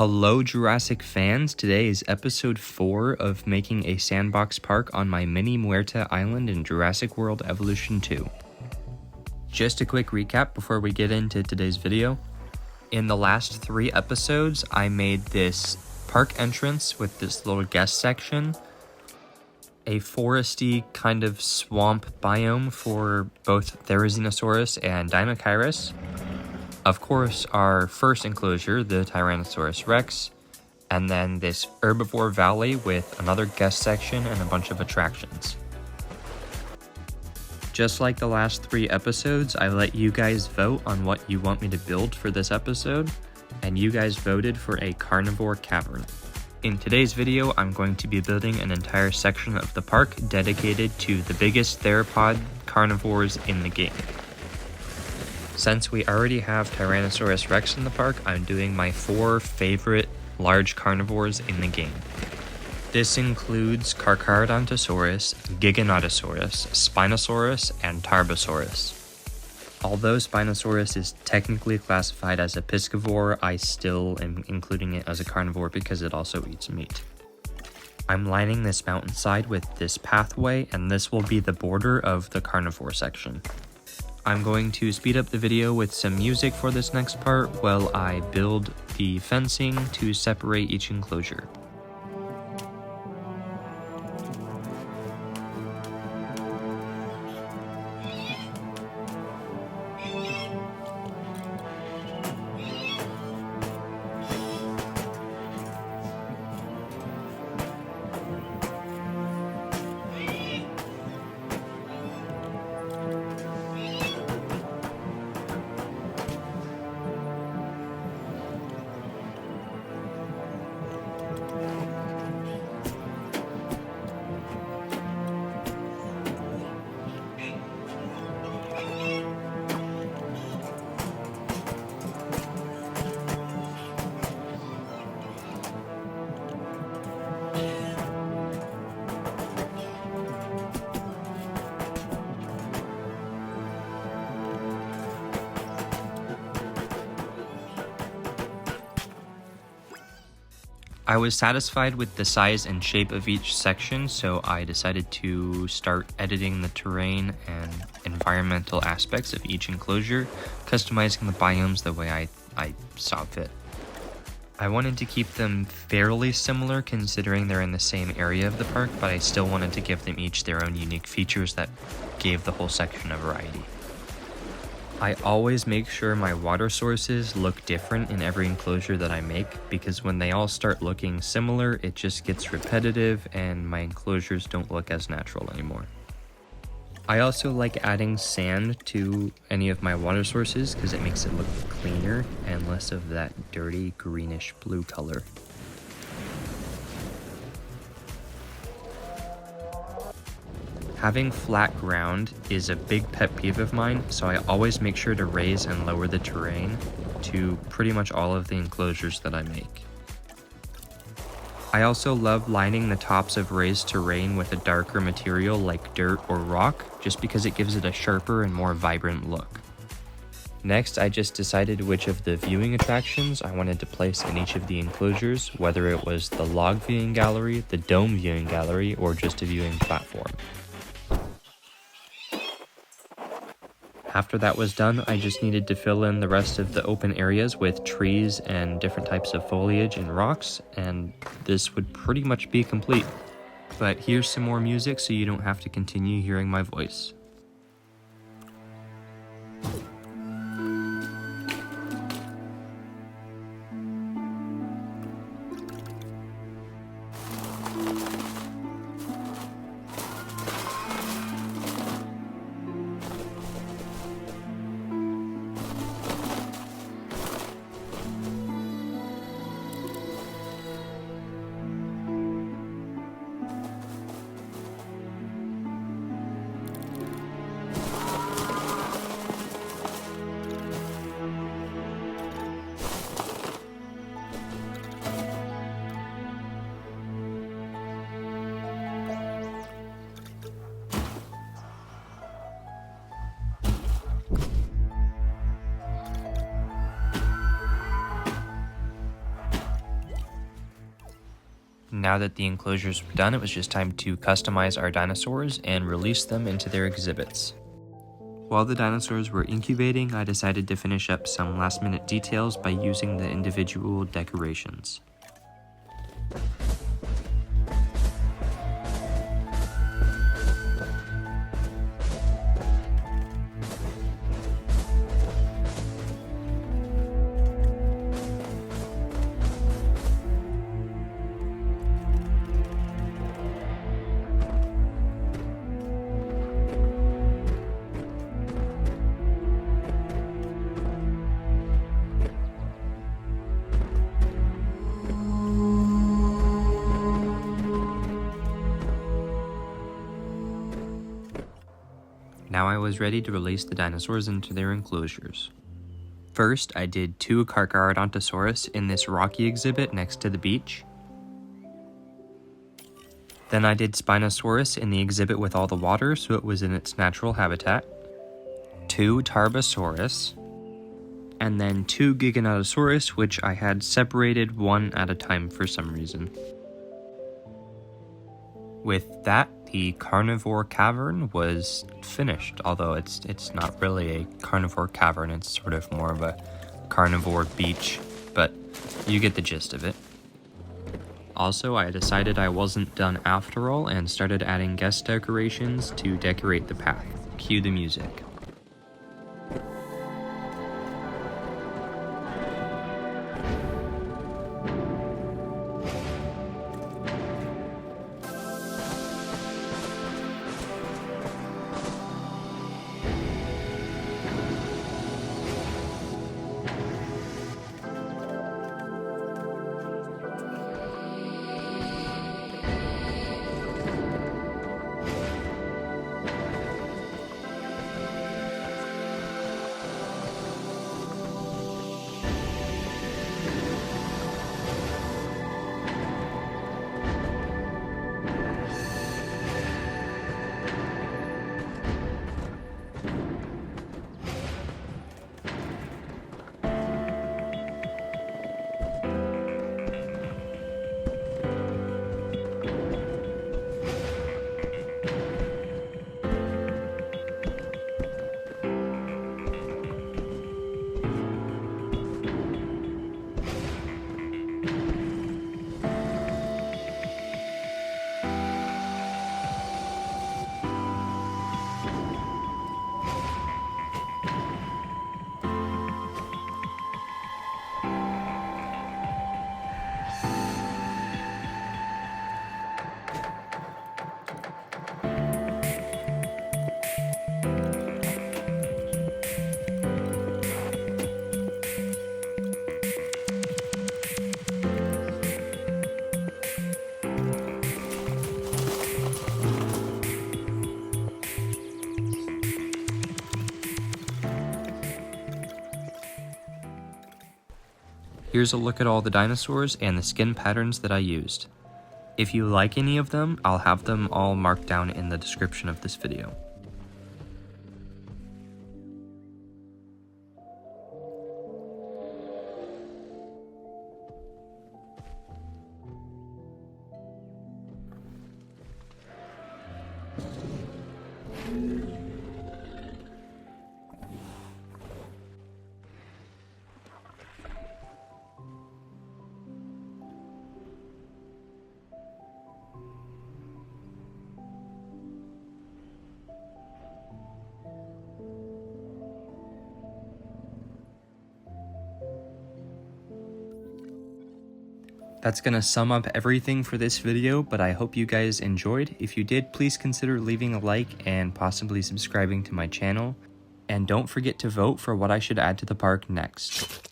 Hello Jurassic fans, today is episode 4 of making a sandbox park on my Mini-Muerta island in Jurassic World Evolution 2. Just a quick recap before we get into today's video. In the last 3 episodes, I made this park entrance with this little guest section, a foresty kind of swamp biome for both Therizinosaurus and Deinocheirus. Of course, our first enclosure, the Tyrannosaurus Rex, and then this herbivore valley with another guest section and a bunch of attractions. Just like the last 3 episodes, I let you guys vote on what you want me to build for this episode, and you guys voted for a carnivore cavern. In today's video, I'm going to be building an entire section of the park dedicated to the biggest theropod carnivores in the game. Since we already have Tyrannosaurus Rex in the park, I'm doing my 4 favorite large carnivores in the game. This includes Charcharadontosaurus, Giganotosaurus, Spinosaurus, and Tarbosaurus. Although Spinosaurus is technically classified as a piscivore, I still am including it as a carnivore because it also eats meat. I'm lining this mountainside with this pathway, and this will be the border of the carnivore section. I'm going to speed up the video with some music for this next part while I build the fencing to separate each enclosure. I was satisfied with the size and shape of each section, so I decided to start editing the terrain and environmental aspects of each enclosure, customizing the biomes the way I saw fit. I wanted to keep them fairly similar considering they're in the same area of the park, but I still wanted to give them each their own unique features that gave the whole section a variety. I always make sure my water sources look different in every enclosure that I make, because when they all start looking similar, it just gets repetitive and my enclosures don't look as natural anymore. I also like adding sand to any of my water sources because it makes it look cleaner and less of that dirty greenish blue color. Having flat ground is a big pet peeve of mine, so I always make sure to raise and lower the terrain to pretty much all of the enclosures that I make. I also love lining the tops of raised terrain with a darker material like dirt or rock, just because it gives it a sharper and more vibrant look. Next, I just decided which of the viewing attractions I wanted to place in each of the enclosures, whether it was the log viewing gallery, the dome viewing gallery, or just a viewing platform. After that was done, I just needed to fill in the rest of the open areas with trees and different types of foliage and rocks, and this would pretty much be complete. But here's some more music so you don't have to continue hearing my voice. Now that the enclosures were done, it was just time to customize our dinosaurs and release them into their exhibits. While the dinosaurs were incubating, I decided to finish up some last-minute details by using the individual decorations. Now I was ready to release the dinosaurs into their enclosures. First, I did 2 Charcharadontosaurus in this rocky exhibit next to the beach. Then I did Spinosaurus in the exhibit with all the water, so it was in its natural habitat. 2 Tarbosaurus. And then 2 Giganotosaurus, which I had separated one at a time for some reason. With that, the Carnivore cavern was finished, although it's not really a carnivore cavern, it's sort of more of a carnivore beach, but you get the gist of it. Also, I decided I wasn't done after all and started adding guest decorations to decorate the path. Cue the music. Here's a look at all the dinosaurs and the skin patterns that I used. If you like any of them, I'll have them all marked down in the description of this video. That's gonna sum up everything for this video, but I hope you guys enjoyed. If you did, please consider leaving a like and possibly subscribing to my channel. And don't forget to vote for what I should add to the park next.